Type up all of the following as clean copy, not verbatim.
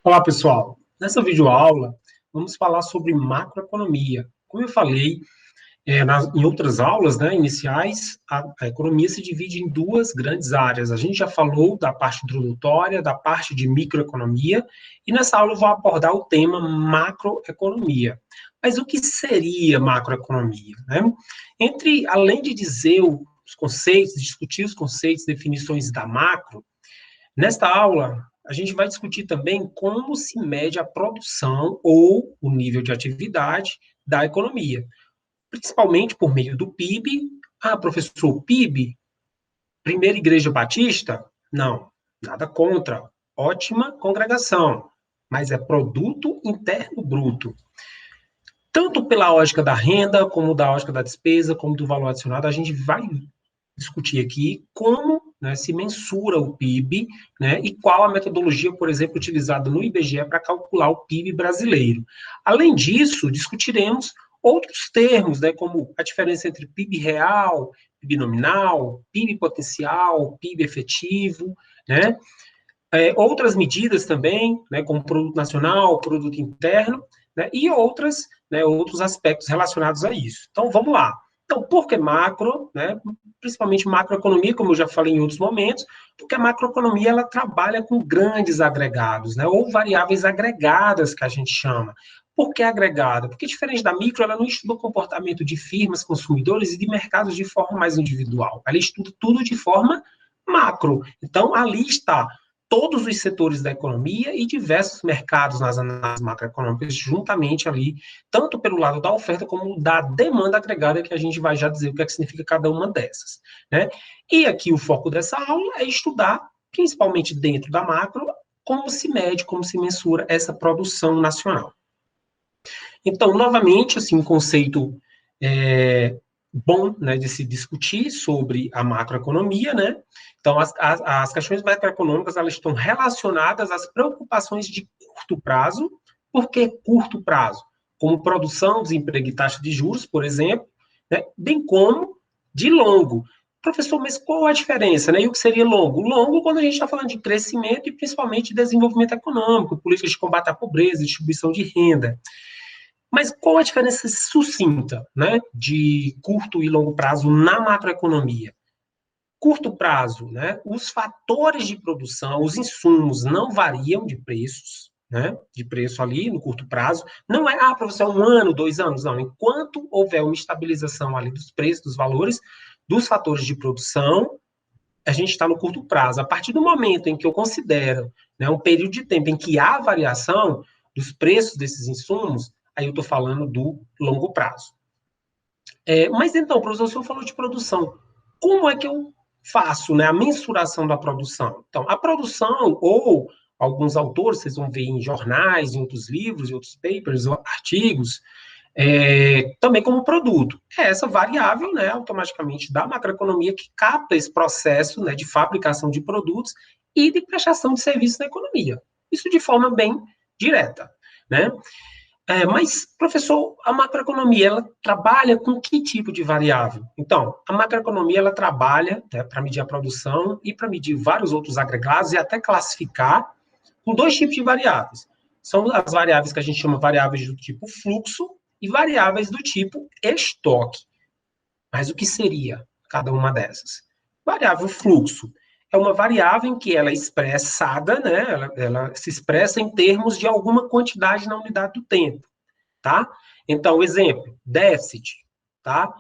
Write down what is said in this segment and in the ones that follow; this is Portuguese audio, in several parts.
Olá, pessoal. Nessa videoaula, vamos falar sobre macroeconomia. Como eu falei, em outras aulas, né, iniciais, a economia se divide em duas grandes áreas. A gente já falou da parte introdutória, da parte de microeconomia, e nessa aula eu vou abordar o tema macroeconomia. Mas o que seria macroeconomia, né? Além de dizer os conceitos, discutir os conceitos, definições da macro, nesta aula, a gente vai discutir também como se mede a produção ou o nível de atividade da economia, principalmente por meio do PIB. Ah, professor, PIB, Primeira Igreja Batista? Não, nada contra. Ótima congregação, mas é produto interno bruto. Tanto pela ótica da renda, como da ótica da despesa, como do valor adicionado, a gente vai discutir aqui como, né, se mensura o PIB, né, e qual a metodologia, por exemplo, utilizada no IBGE para calcular o PIB brasileiro. Além disso, discutiremos outros termos, né, como a diferença entre PIB real, PIB nominal, PIB potencial, PIB efetivo, né, outras medidas também, né, como produto nacional, produto interno, né, e outras, né, outros aspectos relacionados a isso. Então, vamos lá. Então, por que macro, né, principalmente macroeconomia, como eu já falei em outros momentos, porque a macroeconomia ela trabalha com grandes agregados, né, ou variáveis agregadas, que a gente chama. Por que agregada? Porque, diferente da micro, ela não estuda o comportamento de firmas, consumidores e de mercados de forma mais individual. Ela estuda tudo de forma macro. Então, ali está todos os setores da economia e diversos mercados nas análises macroeconômicas, juntamente ali, tanto pelo lado da oferta como da demanda agregada, que a gente vai já dizer o que é que significa cada uma dessas, né? E aqui o foco dessa aula é estudar, principalmente dentro da macro, como se mede, como se mensura essa produção nacional. Então, novamente, assim, um conceito bom, né, de se discutir sobre a macroeconomia, né? Então, as questões macroeconômicas, elas estão relacionadas às preocupações de curto prazo. Por que curto prazo? Como produção, desemprego e taxa de juros, por exemplo, né? Bem como de longo. Professor, mas qual a diferença, né? E o que seria longo? Longo quando a gente está falando de crescimento e principalmente desenvolvimento econômico, políticas de combate à pobreza, distribuição de renda. Mas qual a diferença sucinta, né, de curto e longo prazo na macroeconomia? Curto prazo, né, os fatores de produção, os insumos não variam de preços, né, de preço ali no curto prazo. Não é, professor, 1 ano, 2 anos, não. Enquanto houver uma estabilização ali dos preços, dos valores, dos fatores de produção, a gente está no curto prazo. A partir do momento em que eu considero, né, um período de tempo em que há variação dos preços desses insumos, aí eu estou falando do longo prazo. Mas então, professor, o senhor falou de produção. Como é que eu faço, né, a mensuração da produção? Então, a produção, ou alguns autores, vocês vão ver em jornais, em outros livros, em outros papers, artigos, também como produto. É essa variável, né, automaticamente da macroeconomia que capta esse processo, né, de fabricação de produtos e de prestação de serviços na economia. Isso de forma bem direta, né? Mas, professor, a macroeconomia, ela trabalha com que tipo de variável? Então, a macroeconomia, ela trabalha, né, para medir a produção e para medir vários outros agregados e até classificar com 2 tipos de variáveis. São as variáveis que a gente chama variáveis do tipo fluxo e variáveis do tipo estoque. Mas o que seria cada uma dessas? Variável fluxo é uma variável em que ela é expressada, né? Ela se expressa em termos de alguma quantidade na unidade do tempo, tá? Então, exemplo, déficit, tá?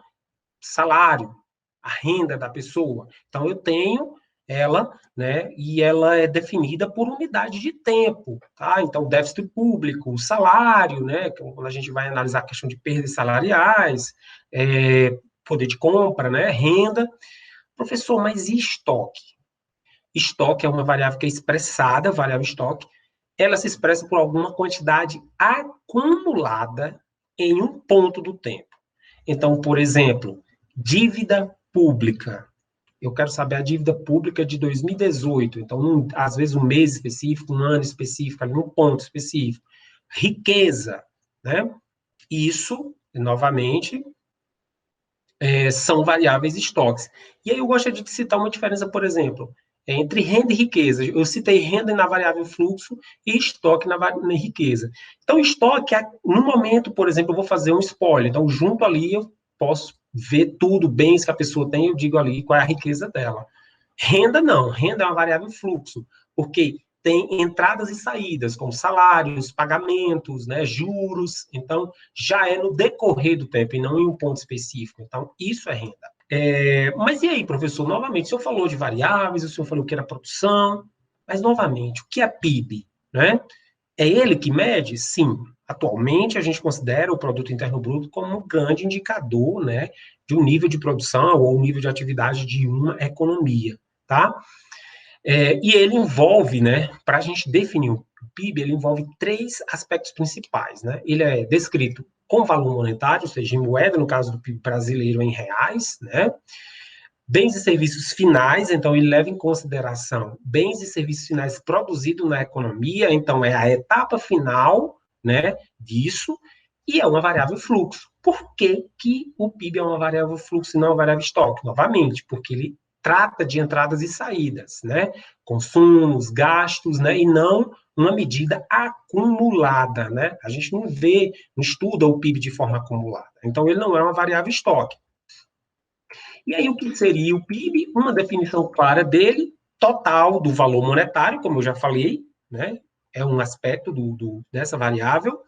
Salário, a renda da pessoa. Então, eu tenho ela, né, e ela é definida por unidade de tempo, tá? Então, déficit público, o salário, né, quando a gente vai analisar a questão de perdas salariais, poder de compra, né, renda. Professor, mas e estoque? Estoque é uma variável que é expressada, variável estoque, ela se expressa por alguma quantidade acumulada em um ponto do tempo. Então, por exemplo, dívida pública. Eu quero saber a dívida pública de 2018. Então, às vezes, um mês específico, um ano específico, ali, um ponto específico. Riqueza, né? Isso, novamente, são variáveis estoques. E aí eu gostaria de citar uma diferença, por exemplo, entre renda e riqueza. Eu citei renda na variável fluxo e estoque na riqueza. Então, estoque, no momento, por exemplo, eu vou fazer um spoiler. Então, junto ali, eu posso ver tudo, bens que a pessoa tem, eu digo ali qual é a riqueza dela. Renda não, renda é uma variável fluxo, porque tem entradas e saídas, como salários, pagamentos, né, juros. Então, já é no decorrer do tempo e não em um ponto específico. Então, isso é renda. Mas e aí, professor? Novamente, o senhor falou de variáveis, o senhor falou que era produção, mas, novamente, o que é PIB? Né? É ele que mede? Sim. Atualmente, a gente considera o Produto Interno Bruto como um grande indicador, né, de um nível de produção ou um nível de atividade de uma economia, tá? E ele envolve, né, para a gente definir o PIB, ele envolve três aspectos principais, né? Ele é descrito com valor monetário, ou seja, em moeda, no caso do PIB brasileiro, em reais, né? Bens e serviços finais, então ele leva em consideração bens e serviços finais produzidos na economia, então é a etapa final, né, disso, e é uma variável fluxo. Por que, que o PIB é uma variável fluxo e não uma variável estoque? Novamente, porque ele trata de entradas e saídas, né, consumos, gastos, né, e não uma medida acumulada, né? A gente não vê, não estuda o PIB de forma acumulada. Então ele não é uma variável estoque. E aí, o que seria o PIB? Uma definição clara dele, total do valor monetário, como eu já falei, né? É um aspecto dessa variável,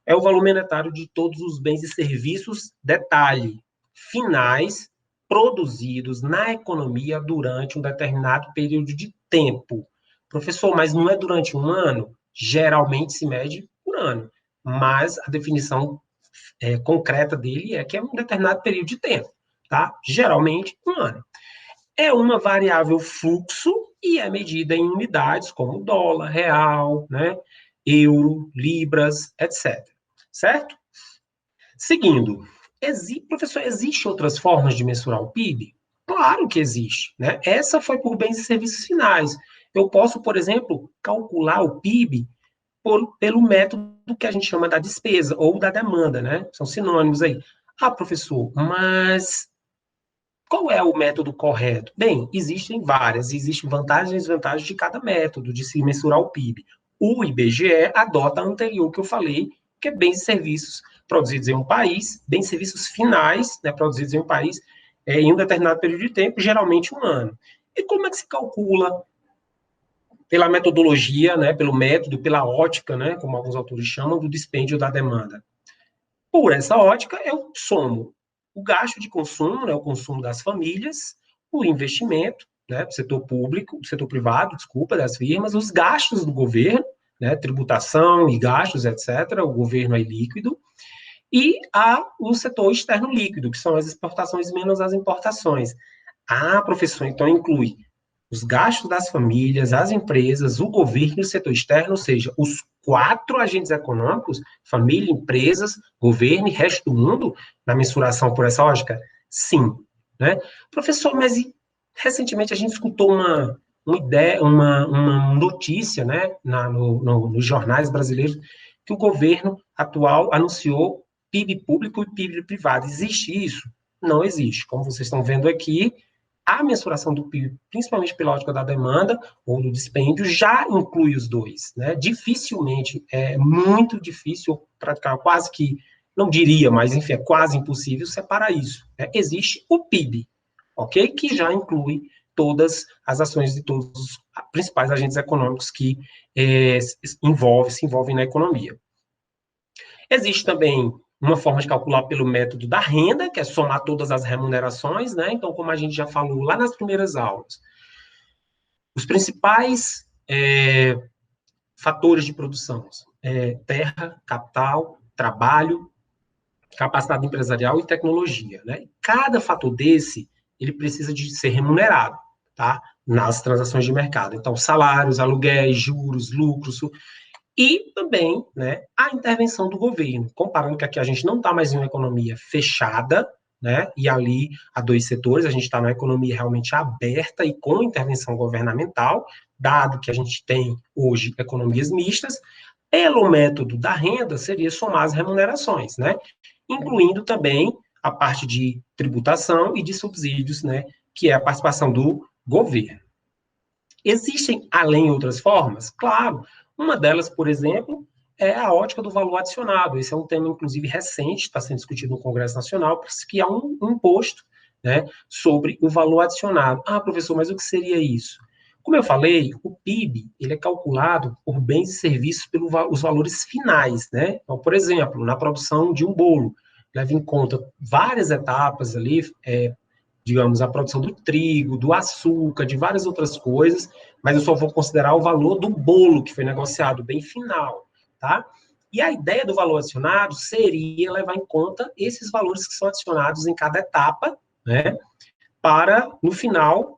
é o valor monetário de todos os bens e serviços, detalhe, finais, produzidos na economia durante um determinado período de tempo. Professor, mas não é durante um ano? Geralmente se mede por ano, mas a definição concreta dele é que é um determinado período de tempo, tá? Geralmente, um ano. É uma variável fluxo e é medida em unidades como dólar, real, né? Euro, libras, etc. Certo? Seguindo, professor, existem outras formas de mensurar o PIB? Claro que existe, né? Essa foi por bens e serviços finais. Eu posso, por exemplo, calcular o PIB pelo método que a gente chama da despesa ou da demanda, né? São sinônimos aí. Ah, professor, mas qual é o método correto? Bem, existem várias, existem vantagens e desvantagens de cada método de se mensurar o PIB. O IBGE adota a anterior que eu falei, que é bens e serviços produzidos em um país, bens e serviços finais, né, produzidos em um país, em um determinado período de tempo, geralmente um ano. E como é que se calcula pela metodologia, né, pelo método, pela ótica, né, como alguns autores chamam, do dispêndio da demanda? Por essa ótica, eu somo o gasto de consumo, né, o consumo das famílias, o investimento, né, do setor público, do setor privado, desculpa, das firmas, os gastos do governo, né, tributação e gastos, etc., o governo é líquido, e o setor externo líquido, que são as exportações menos as importações. Ah, professor, então inclui os gastos das famílias, as empresas, o governo e o setor externo, ou seja, os quatro agentes econômicos, família, empresas, governo e resto do mundo, na mensuração por essa lógica? Sim. Né? Professor, mas recentemente a gente escutou uma ideia, uma notícia, né, nos jornais brasileiros, que o governo atual anunciou PIB público e PIB privado. Existe isso? Não existe. Como vocês estão vendo aqui, a mensuração do PIB, principalmente pela ótica da demanda ou do dispêndio, já inclui os dois. Né? Dificilmente, é muito difícil, praticar quase que, não diria, mas enfim, é quase impossível separar isso. Né? Existe o PIB, ok? Que já inclui todas as ações de todos os principais agentes econômicos que se envolvem na economia. Existe também uma forma de calcular pelo método da renda, que é somar todas as remunerações, né? Então, como a gente já falou lá nas primeiras aulas, os principais fatores de produção, terra, capital, trabalho, capacidade empresarial e tecnologia, né? Cada fator desse, ele precisa de ser remunerado, tá? Nas transações de mercado. Então, salários, aluguéis, juros, lucros, e também, né, a intervenção do governo, comparando que aqui a gente não está mais em uma economia fechada, né, e ali há dois setores, a gente está numa economia realmente aberta e com intervenção governamental, dado que a gente tem hoje economias mistas, pelo método da renda seria somar as remunerações, né, incluindo também a parte de tributação e de subsídios, né, que é a participação do governo. Existem, além, outras formas? Claro. Uma delas, por exemplo, é a ótica do valor adicionado. Esse é um tema, inclusive, recente, está sendo discutido no Congresso Nacional, que há um imposto, né, sobre o valor adicionado. Ah, professor, mas o que seria isso? Como eu falei, o PIB ele é calculado por bens e serviços pelos valores finais, né? Então, por exemplo, na produção de um bolo, leva em conta várias etapas ali, digamos, a produção do trigo, do açúcar, de várias outras coisas, mas eu só vou considerar o valor do bolo que foi negociado, bem final, tá? E a ideia do valor adicionado seria levar em conta esses valores que são adicionados em cada etapa, né? Para, no final,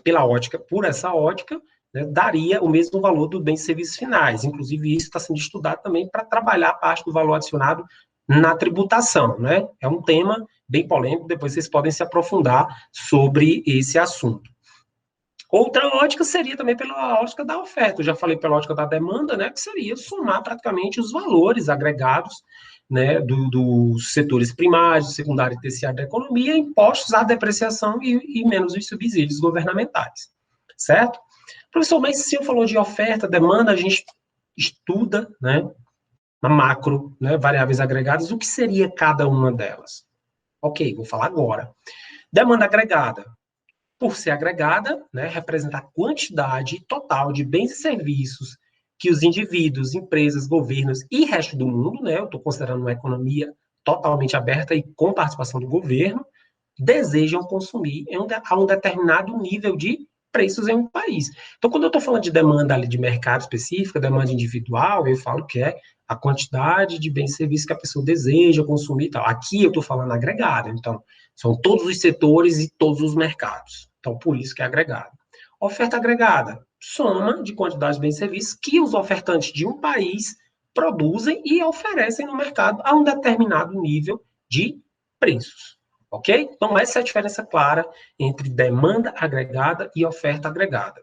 pela ótica, por essa ótica, né, daria o mesmo valor dos bens e serviços finais. Inclusive, isso está sendo estudado também para trabalhar a parte do valor adicionado na tributação, né? É um tema bem polêmico, depois vocês podem se aprofundar sobre esse assunto. Outra ótica seria também pela ótica da oferta. Eu já falei pela ótica da demanda, né? Que seria somar praticamente os valores agregados, né, dos setores primários, secundário e terciário da economia, impostos à depreciação e menos os subsídios governamentais. Certo? Professor, mas se eu falou de oferta, demanda, a gente estuda, né, na macro, né, variáveis agregadas, o que seria cada uma delas? Ok, vou falar agora. Demanda agregada, por ser agregada, né, representa a quantidade total de bens e serviços que os indivíduos, empresas, governos e resto do mundo, né, eu estou considerando uma economia totalmente aberta e com participação do governo, desejam consumir a um determinado nível de preços em um país. Então, quando eu estou falando de demanda ali de mercado específica, demanda individual, eu falo que é a quantidade de bens e serviços que a pessoa deseja consumir e tal. Aqui eu estou falando agregado, então, são todos os setores e todos os mercados. Então, por isso que é agregado. Oferta agregada, soma de quantidade de bens e serviços que os ofertantes de um país produzem e oferecem no mercado a um determinado nível de preços. Ok? Então, essa é a diferença clara entre demanda agregada e oferta agregada.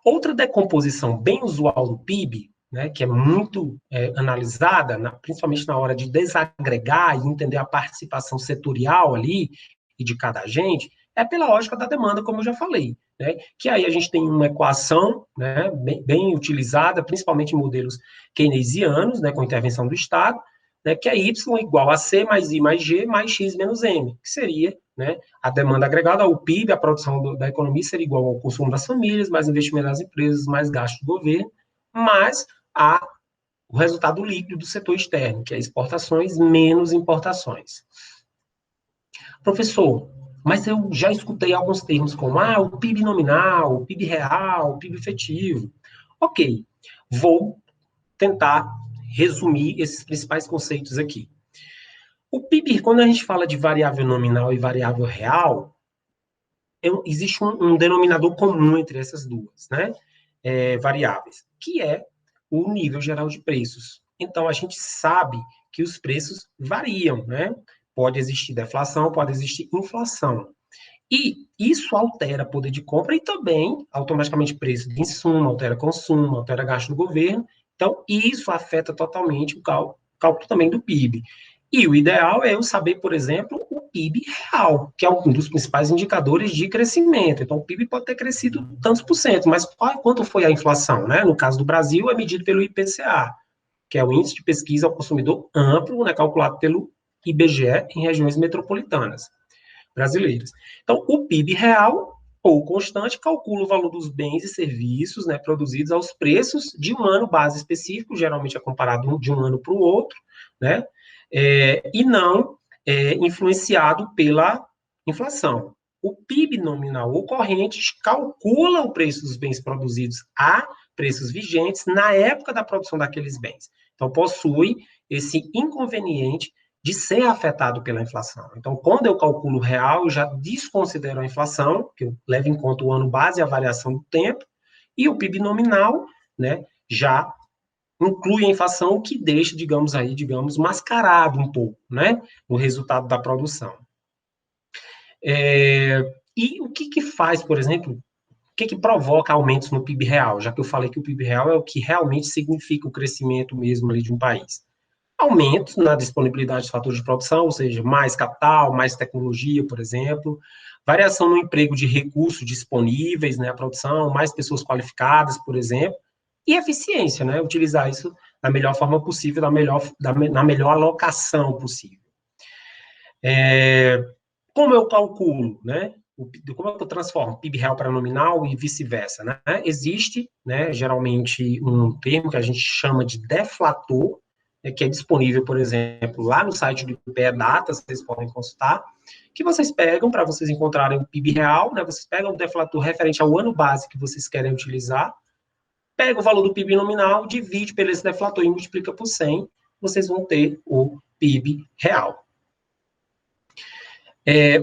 Outra decomposição bem usual do PIB, né, que é muito analisada, principalmente na hora de desagregar e entender a participação setorial ali e de cada agente, é pela lógica da demanda, como eu já falei. Né, que aí a gente tem uma equação, né, bem utilizada, principalmente em modelos keynesianos, né, com intervenção do Estado, né, que é Y igual a C mais I mais G mais X menos M, que seria, né, a demanda agregada, o PIB, a produção da economia seria igual ao consumo das famílias, mais investimento das empresas, mais gasto do governo, mais o resultado líquido do setor externo, que é exportações menos importações. Professor, mas eu já escutei alguns termos como o PIB nominal, o PIB real, o PIB efetivo. Ok, vou tentar resumir esses principais conceitos aqui. O PIB, quando a gente fala de variável nominal e variável real, existe um denominador comum entre essas duas, né? Variáveis, que é o nível geral de preços. Então, a gente sabe que os preços variam, né? Pode existir deflação, pode existir inflação. E isso altera poder de compra e também, automaticamente, preço de insumo, altera consumo, altera gasto do governo. Então, isso afeta totalmente o cálculo também do PIB. E o ideal é eu saber, por exemplo, o PIB real, que é um dos principais indicadores de crescimento. Então, o PIB pode ter crescido tantos por cento, mas quanto foi a inflação? Né? No caso do Brasil, é medido pelo IPCA, que é o Índice de Pesquisa ao Consumidor Amplo, né, calculado pelo IBGE em regiões metropolitanas brasileiras. Então, o PIB real ou constante calcula o valor dos bens e serviços, né, produzidos aos preços de um ano base específico, geralmente é comparado de um ano para o outro, né, e não influenciado pela inflação. O PIB nominal ou corrente calcula o preço dos bens produzidos a preços vigentes na época da produção daqueles bens. Então, possui esse inconveniente de ser afetado pela inflação. Então, quando eu calculo o real, eu já desconsidero a inflação, que eu levo em conta o ano base e a variação do tempo, e o PIB nominal, né, já inclui a inflação, o que deixa, digamos, mascarado um pouco, né, no resultado da produção. E o que faz, por exemplo, o que provoca aumentos no PIB real, já que eu falei que o PIB real é o que realmente significa o crescimento mesmo ali de um país. Aumentos na disponibilidade de fatores de produção, ou seja, mais capital, mais tecnologia, por exemplo, variação no emprego de recursos disponíveis, né, a produção, mais pessoas qualificadas, por exemplo, e eficiência, né, utilizar isso da melhor forma possível, na melhor alocação possível. Como eu calculo, né, como é que eu transformo PIB real para nominal e vice-versa, né? Existe, né, geralmente um termo que a gente chama de deflator, né, que é disponível, por exemplo, lá no site do IPE Data, vocês podem consultar, que vocês pegam para vocês encontrarem o PIB real, né? Vocês pegam o deflator referente ao ano base que vocês querem utilizar, pega o valor do PIB nominal, divide pelo esse deflator e multiplica por 100, vocês vão ter o PIB real.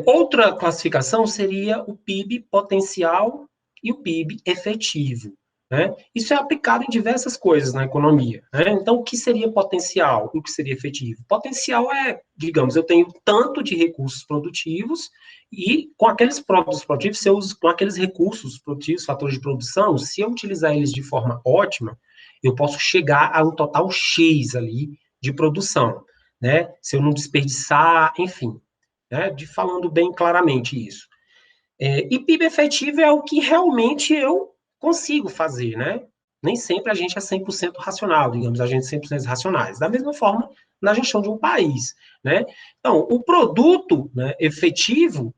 Outra classificação seria o PIB potencial e o PIB efetivo, né? Isso é aplicado em diversas coisas na economia, né? Então, o que seria potencial e o que seria efetivo? Potencial é, digamos, eu tenho tanto de recursos produtivos e com aqueles produtos produtivos, se eu uso, com aqueles recursos produtivos, fatores de produção, se eu utilizar eles de forma ótima, eu posso chegar a um total X ali de produção, né? Se eu não desperdiçar, enfim, né, falando bem claramente isso. E PIB efetivo é o que realmente eu consigo fazer, né? Nem sempre a gente é 100% racional, digamos, a gente é 100% racionais. Da mesma forma, na gestão de um país, né? Então, o produto, né, efetivo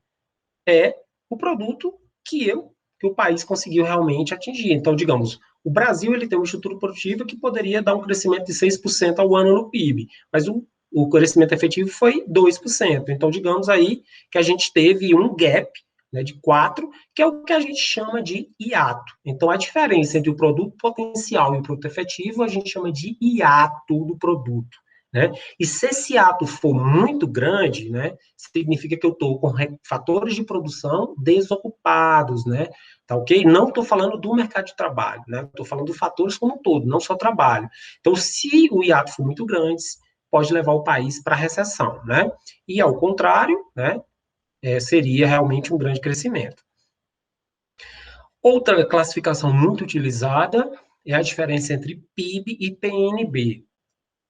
é o produto que o país conseguiu realmente atingir. Então, digamos, o Brasil ele tem uma estrutura produtiva que poderia dar um crescimento de 6% ao ano no PIB, mas o crescimento efetivo foi 2%. Então, digamos aí que a gente teve um gap, né, de 4, que é o que a gente chama de hiato. Então, a diferença entre o produto potencial e o produto efetivo, a gente chama de hiato do produto, né? E se esse hiato for muito grande, né, significa que eu estou com fatores de produção desocupados, né? Tá ok? Não estou falando do mercado de trabalho, né? Estou falando de fatores como um todo, não só trabalho. Então, se o hiato for muito grande, pode levar o país para recessão, né? E ao contrário, né, seria realmente um grande crescimento. Outra classificação muito utilizada é a diferença entre PIB e PNB.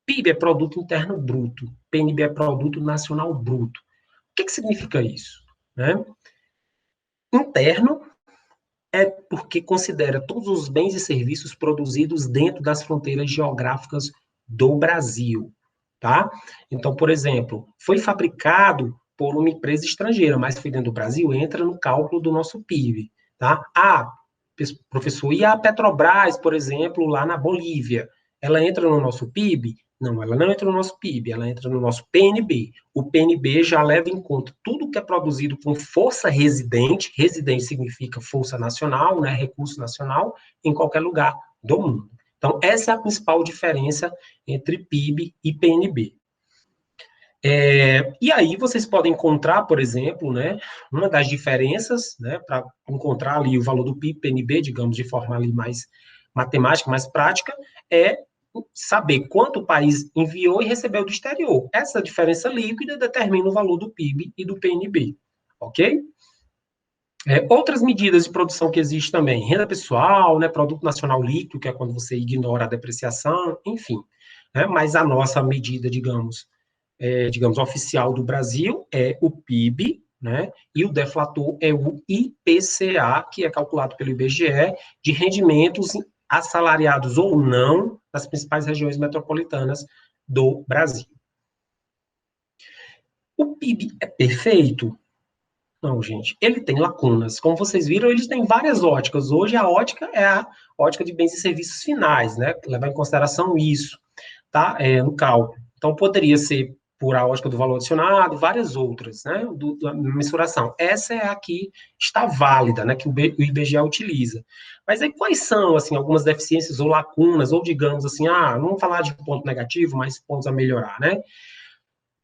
PIB é Produto Interno Bruto, PNB é Produto Nacional Bruto. O que significa isso? Né? Interno é porque considera todos os bens e serviços produzidos dentro das fronteiras geográficas do Brasil, tá? Então, por exemplo, foi fabricado por uma empresa estrangeira, mas foi dentro do Brasil, entra no cálculo do nosso PIB, tá? Professor, e a Petrobras, por exemplo, lá na Bolívia, ela entra no nosso PIB? Não, ela não entra no nosso PIB, ela entra no nosso PNB. O PNB já leva em conta tudo que é produzido com força residente, residente significa força nacional, né, recurso nacional, em qualquer lugar do mundo. Então, essa é a principal diferença entre PIB e PNB. E aí vocês podem encontrar, por exemplo, né, uma das diferenças, né, para encontrar ali o valor do PIB, PNB, digamos, de forma ali mais matemática, mais prática, é saber quanto o país enviou e recebeu do exterior. Essa diferença líquida determina o valor do PIB e do PNB, ok? Outras medidas de produção que existem também, renda pessoal, né, produto nacional líquido, que é quando você ignora a depreciação, enfim. Né, mas a nossa medida, digamos, oficial do Brasil é o PIB, né, e o deflator é o IPCA, que é calculado pelo IBGE, de rendimentos assalariados ou não das principais regiões metropolitanas do Brasil. O PIB é perfeito? Não, gente, ele tem lacunas. Como vocês viram, eles têm várias óticas. Hoje a ótica é a ótica de bens e serviços finais, né? Levar em consideração isso, tá? No cálculo. Então, poderia ser por a ótica do valor adicionado, várias outras, né? Da mensuração. Essa é a que está válida, né? Que o IBGE utiliza. Mas aí quais são, assim, algumas deficiências ou lacunas, ou digamos assim, não vamos falar de ponto negativo, mas pontos a melhorar, né?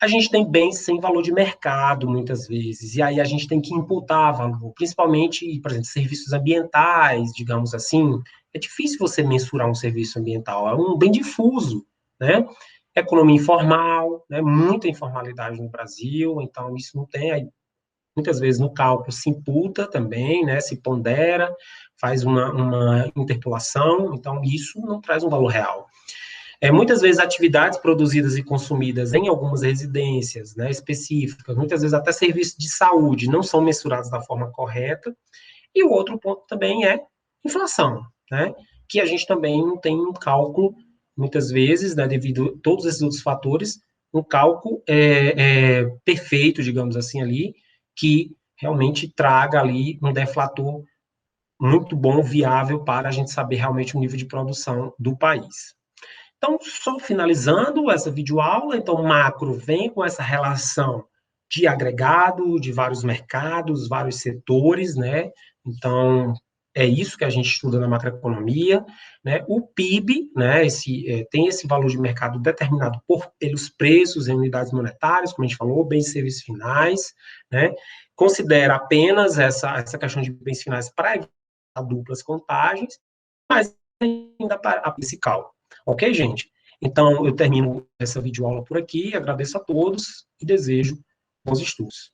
A gente tem bens sem valor de mercado, muitas vezes, e aí a gente tem que imputar valor, principalmente, por exemplo, serviços ambientais, digamos assim. É difícil você mensurar um serviço ambiental, é um bem difuso, né? Economia informal, né? Muita informalidade no Brasil, então isso não tem, aí, muitas vezes no cálculo se imputa também, né? Se pondera, faz uma interpolação, então isso não traz um valor real. Muitas vezes atividades produzidas e consumidas em algumas residências, né, específicas, muitas vezes até serviços de saúde, não são mensurados da forma correta. E o outro ponto também é inflação, né, que a gente também não tem um cálculo, muitas vezes, né, devido a todos esses outros fatores, um cálculo perfeito, digamos assim, ali, que realmente traga ali um deflator muito bom, viável, para a gente saber realmente o nível de produção do país. Então, só finalizando essa videoaula, então, macro vem com essa relação de agregado, de vários mercados, vários setores, né? Então, é isso que a gente estuda na macroeconomia, né? O PIB, né? Tem esse valor de mercado determinado pelos preços em unidades monetárias, como a gente falou, bens e serviços finais, né? Considera apenas essa questão de bens finais para evitar duplas contagens, mas ainda para esse cálculo. Ok, gente? Então, eu termino essa videoaula por aqui, agradeço a todos e desejo bons estudos.